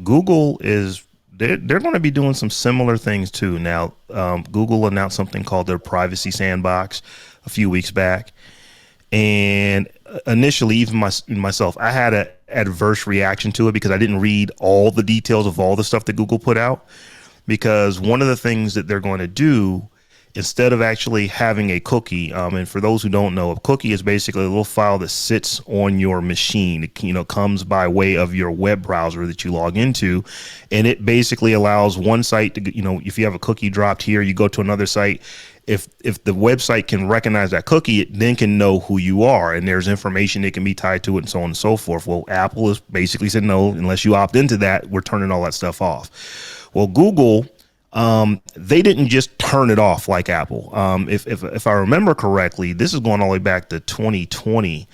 Google is they're going to be doing some similar things too. Now, Google announced something called their privacy sandbox a few weeks back, and initially, even myself, I had an adverse reaction to it because I didn't read all the details of all the stuff that Google put out. Because one of the things that they're going to do, instead of actually having a cookie, and for those who don't know, a cookie is basically a little file that sits on your machine. It comes by way of your web browser that you log into, and it basically allows one site to, if you have a cookie dropped here, you go to another site. If the website can recognize that cookie, it then can know who you are, and there's information that can be tied to it, and so on and so forth. Well, Apple has basically said no, unless you opt into that, we're turning all that stuff off. Well, Google, they didn't just turn it off like Apple. If I remember correctly, this is going all the way back to 2020.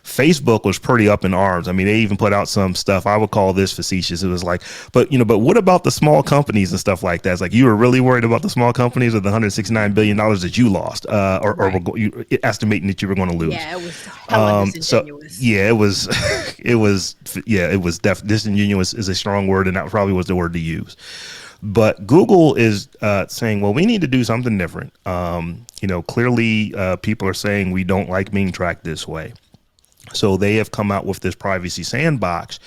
Facebook was pretty up in arms. I mean, they even put out some stuff. I would call this facetious. It was like, but what about the small companies and stuff like that? It's like, you were really worried about the small companies or the $169 billion that you lost, or were estimating that you were going to lose. Yeah, it was hella disingenuous. It was disingenuous is a strong word, and that probably was the word to use. But Google is saying, well, we need to do something different. Clearly people are saying we don't like being tracked this way. So they have come out with this privacy sandbox,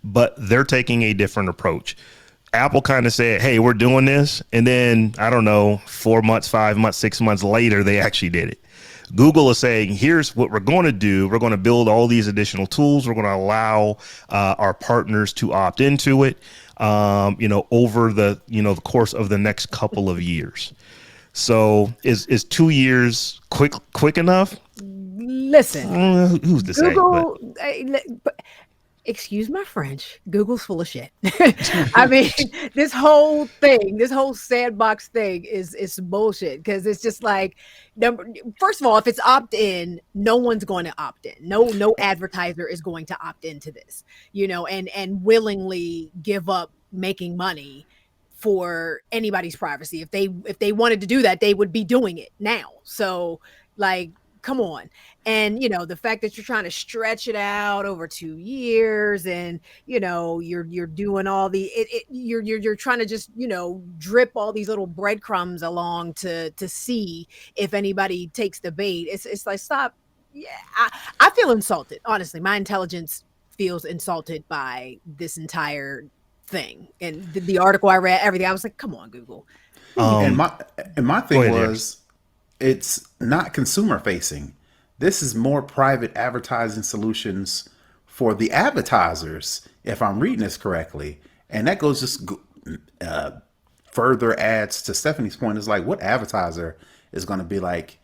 but they're taking a different approach. Apple kind of said, hey, we're doing this. And then, I don't know, 4 months, 5 months, 6 months later, they actually did it. Google is saying, here's what we're going to do. We're going to build all these additional tools. We're going to allow our partners to opt into it, over the course of the next couple of years. So is 2 years quick enough? Listen, who's to Google, excuse my French, Google's full of shit. I mean, this whole sandbox thing is bullshit, because it's just like, first of all, if it's opt-in, no one's going to opt in. No advertiser is going to opt into this, and willingly give up making money for anybody's privacy. If they wanted to do that, they would be doing it now. So, like, come on. And the fact that you're trying to stretch it out over 2 years, and you're doing all you're trying to just drip all these little breadcrumbs along to see if anybody takes the bait. It's like, stop. Yeah, I feel insulted. Honestly, my intelligence feels insulted by this entire thing. And the article I read, everything, I was like, come on, Google. And my thing was, it's not consumer facing. This is more private advertising solutions for the advertisers, if I'm reading this correctly. And that goes just further adds to Stephanie's point. Is like, what advertiser is going to be like,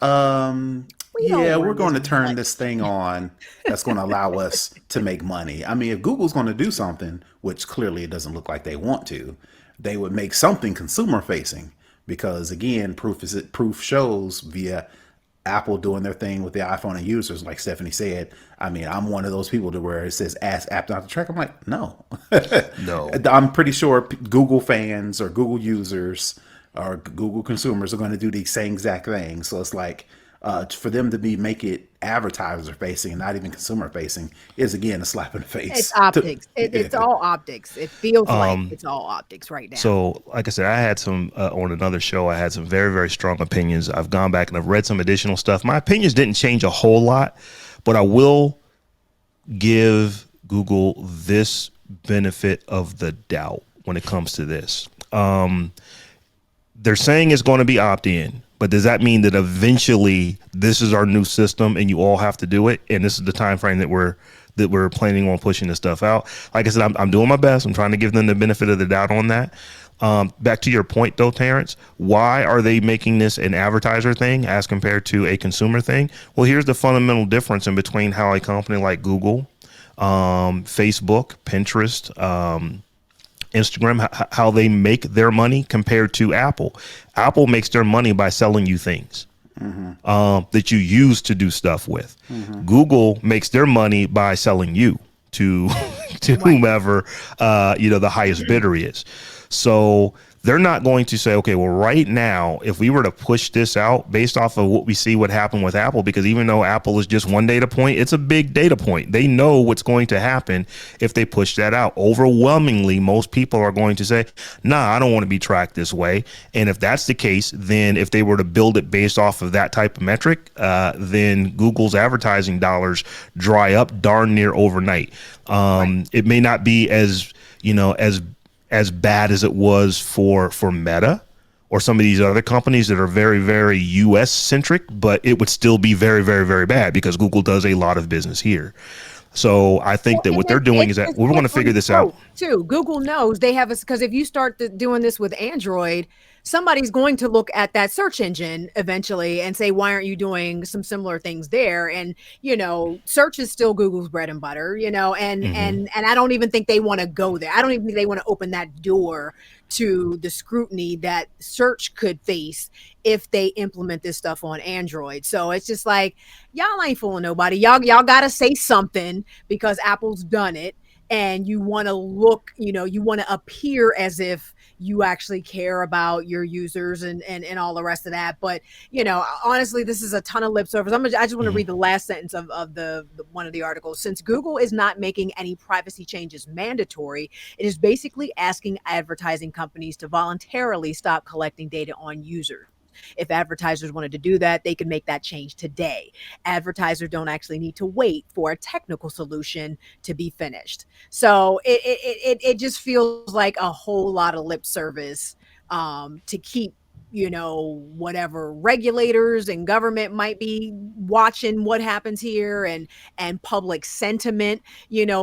we're going to turn this thing on that's going to allow us to make money. I mean, if Google's going to do something, which clearly it doesn't look like they want to, they would make something consumer facing, because again, proof shows via Apple doing their thing with the iPhone and users. Like Stephanie said, I mean, I'm one of those people to where it says ask app not to track. I'm like, no. I'm pretty sure Google fans or Google users or Google consumers are going to do the same exact thing. So it's like, for them to make it advertiser facing and not even consumer facing is, again, a slap in the face. It's optics. It's all optics. It feels like it's all optics right now. So, like I said, I had some on another show. I had some very, very strong opinions. I've gone back and I've read some additional stuff. My opinions didn't change a whole lot, but I will give Google this benefit of the doubt when it comes to this. They're saying it's going to be opt-in. But does that mean that eventually this is our new system and you all have to do it? And this is the time frame that we're planning on pushing this stuff out. Like I said, I'm doing my best. I'm trying to give them the benefit of the doubt on that. Back to your point, though, Terrance, why are they making this an advertiser thing as compared to a consumer thing? Well, here's the fundamental difference in between how a company like Google, Facebook, Pinterest, Instagram, how they make their money compared to Apple. Apple makes their money by selling you things that you use to do stuff with. Google makes their money by selling you to to Right. whomever the highest bidder is. So they're not going to say, okay, well, right now, if we were to push this out based off of what we see what happened with Apple, because even though Apple is just one data point, it's a big data point. They know what's going to happen if they push that out. Overwhelmingly, most people are going to say, nah, I don't want to be tracked this way. And if that's the case, then if they were to build it based off of that type of metric, then Google's advertising dollars dry up darn near overnight. It may not be as bad as it was for Meta or some of these other companies that are very, very US centric, but it would still be very, very, very bad because Google does a lot of business here. So I think that what they're doing is that we're going to figure this out too. Google knows they have because if you start doing this with Android, somebody's going to look at that search engine eventually and say, why aren't you doing some similar things there? And, search is still Google's bread and butter, and I don't even think they want to go there. I don't even think they want to open that door to the scrutiny that search could face if they implement this stuff on Android. So it's just like, y'all ain't fooling nobody. Y'all got to say something because Apple's done it. And you want to look, you want to appear as if you actually care about your users and all the rest of that. But, honestly, this is a ton of lip service. I just want to read the last sentence of the one of the articles. Since Google is not making any privacy changes mandatory, it is basically asking advertising companies to voluntarily stop collecting data on users. If advertisers wanted to do that, they could make that change today. Advertisers don't actually need to wait for a technical solution to be finished. So it just feels like a whole lot of lip service to keep whatever regulators and government might be watching what happens here and public sentiment,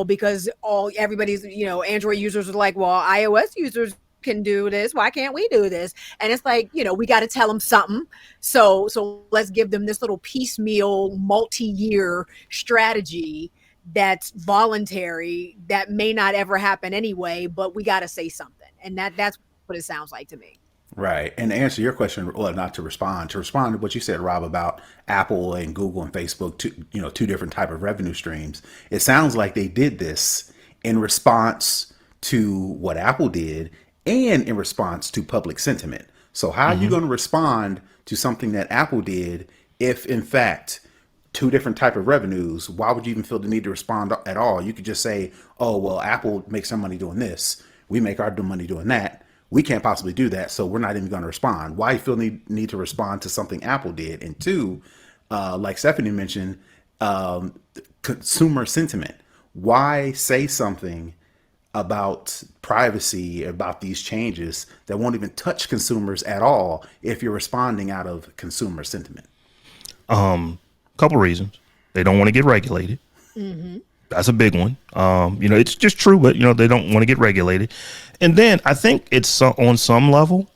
because everybody's, Android users are like, well, iOS users can do this, why can't we do this? And it's like, we got to tell them something, so let's give them this little piecemeal multi-year strategy that's voluntary, that may not ever happen anyway, but we got to say something. And that's what it sounds like to me. Right. And to answer your question, well, not to respond to what you said, Rob, about Apple and Google and Facebook, two different type of revenue streams. It sounds like they did this in response to what Apple did and in response to public sentiment. So how are you going to respond to something that Apple did if, in fact, two different type of revenues? Why would you even feel the need to respond at all? You could just say, oh, well, Apple makes some money doing this. We make our money doing that. We can't possibly do that, so we're not even going to respond. Why you feel need to respond to something Apple did? And two, like Stephanie mentioned, consumer sentiment. Why say something about privacy, about these changes that won't even touch consumers at all if you're responding out of consumer sentiment? Couple reasons. They don't want to get regulated. That's a big one. It's just true, but they don't want to get regulated. And then I think it's on some level,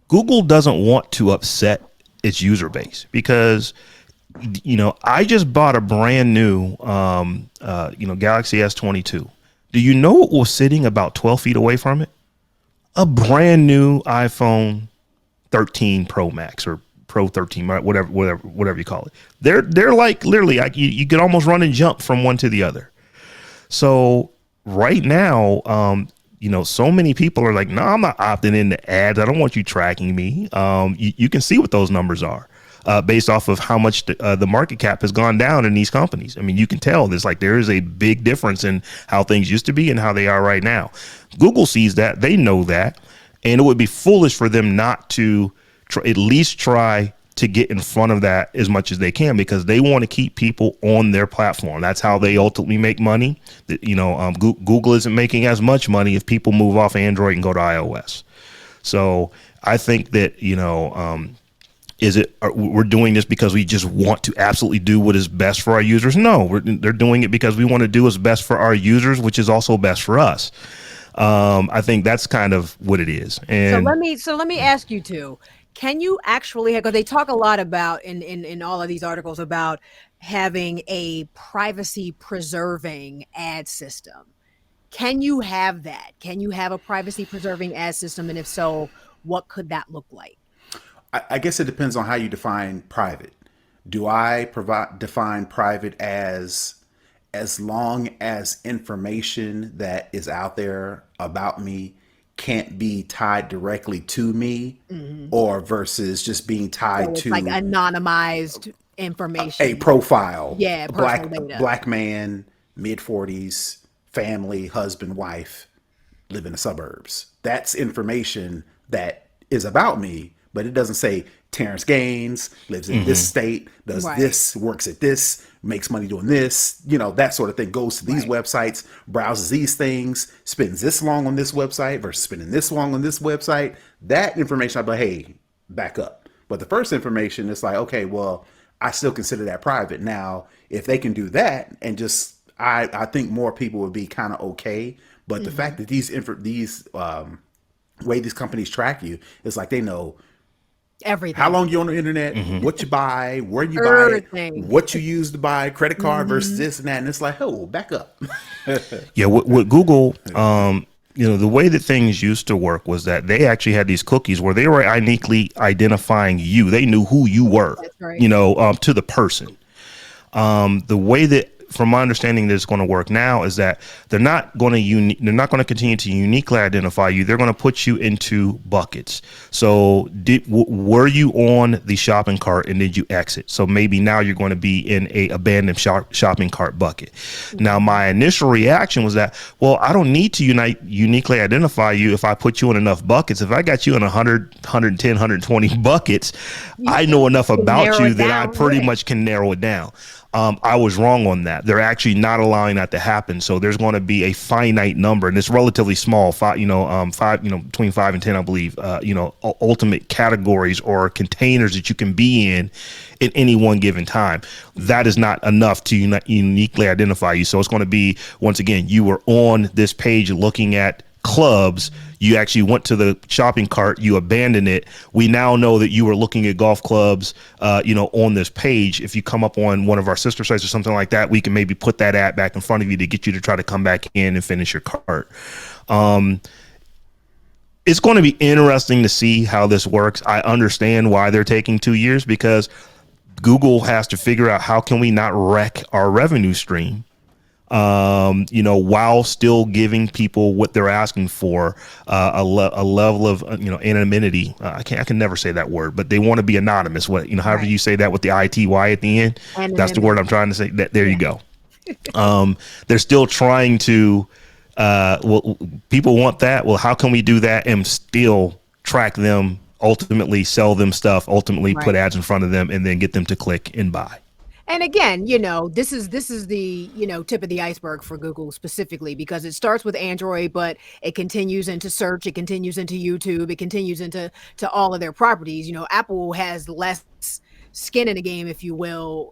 Google doesn't want to upset its user base because I just bought a brand new Galaxy S22. Do you know what was sitting about 12 feet away from it? A brand new iPhone 13 Pro Max or Pro 13, whatever you call it. They're like literally, you could almost run and jump from one to the other. So right now, so many people are like, no, I'm not opting into ads. I don't want you tracking me. You can see what those numbers are. Based off of how much the market cap has gone down in these companies. I mean, you can tell there is a big difference in how things used to be and how they are right now. Google sees that, they know that, and it would be foolish for them not to at least try to get in front of that as much as they can because they want to keep people on their platform. That's how they ultimately make money. Google isn't making as much money if people move off Android and go to iOS. So I think that, we're doing this because we just want to absolutely do what is best for our users? No, they're doing it because we want to do what's best for our users, which is also best for us. I think that's kind of what it is. And so let me ask you two. Can you actually, because they talk a lot about in all of these articles about having a privacy preserving ad system. Can you have that? Can you have a privacy preserving ad system? And if so, what could that look like? I guess it depends on how you define private. Do I define private as as long as information that is out there about me can't be tied directly to me, Hmm. or versus just being tied So it's like to anonymized a information. profile, Yeah, a personal black data. black man, mid 40s, family, husband, wife, live in the suburbs. That's information that is about me, but it doesn't say Terrance Gaines lives in this Hmm. state, does Right. this, works at this, makes money doing this, that sort of thing. Goes to these Right. websites, browses these things, spends this long on this website versus spending this long on this website. That information, I'd be like, hey, back up. But the first information, it's like, okay, well, I still consider that private. Now, if they can do that and just, I think more people would be kind of okay. But the Hmm. fact that these way these companies track you, it's like they know how Everything. long you're on the internet, Hmm. what you buy, where you buy it, Everything. what you use to buy, credit card versus Hmm. this and that. And it's like, oh, back up. Yeah, with Google, the way that things used to work was that they actually had these cookies where they were uniquely identifying you. They knew who you were, That's right. to the person. The way that, from my understanding, that it's going to work now is that they're not going to continue to uniquely identify you. They're going to put you into buckets. So, were you on the shopping cart and did you exit? So maybe now you're going to be in a abandoned shopping cart bucket. Now, Hmm. my initial reaction was that, well, I don't need to uniquely identify you if I put you in enough buckets. If I got you in 100, 110, 120 buckets, I know enough To about narrow you it that I down. pretty Yeah. much can narrow it down. I was wrong on that. They're actually not allowing that to happen. So there's going to be a finite number, and it's relatively small. Five, between 5 and 10, I believe. Ultimate categories or containers that you can be in any one given time. That is not enough to uniquely identify you. So it's going to be, once again, you were on this page looking at clubs. You actually went to the shopping cart, you abandoned it. We now know that you were looking at golf clubs, on this page. If you come up on one of our sister sites or something like that, we can maybe put that ad back in front of you to get you to try to come back in and finish your cart. It's going to be interesting to see how this works. I understand why they're taking 2 years, because Google has to figure out how can we not wreck our revenue stream, while still giving people what they're asking for, a level of, anonymity. I can never say that word, but they want to be anonymous. However Right. you say that with the ITY at the end, that's the word Anonymity. I'm trying to say. That there you Yeah. go. They're still trying to, well, people want that. Well, how can we do that and still track them, ultimately sell them stuff, ultimately put Right. ads in front of them, and then get them to click and buy? And again, this is the, tip of the iceberg for Google specifically, because it starts with Android, but it continues into search, it continues into YouTube, it continues into all of their properties. Apple has less skin in the game, if you will,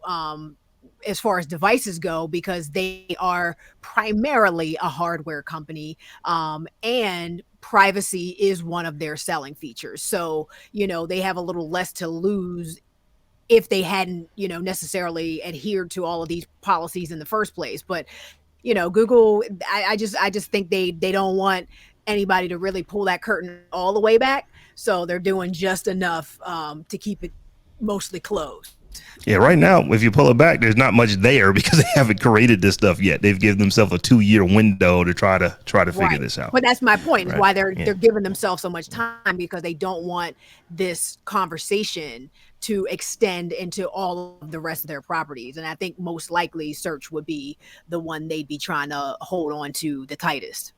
as far as devices go, because they are primarily a hardware company, and privacy is one of their selling features. So, they have a little less to lose if they hadn't, necessarily adhered to all of these policies in the first place. But, Google, I just think they don't want anybody to really pull that curtain all the way back. So they're doing just enough to keep it mostly closed. Yeah, right now, if you pull it back, there's not much there because they haven't created this stuff yet. They've given themselves a 2 year window to try to figure Right. this out. But that's my point, is Right. why they're Yeah. they're giving themselves so much time, because they don't want this conversation to extend into all of the rest of their properties. And I think most likely search would be the one they'd be trying to hold on to the tightest.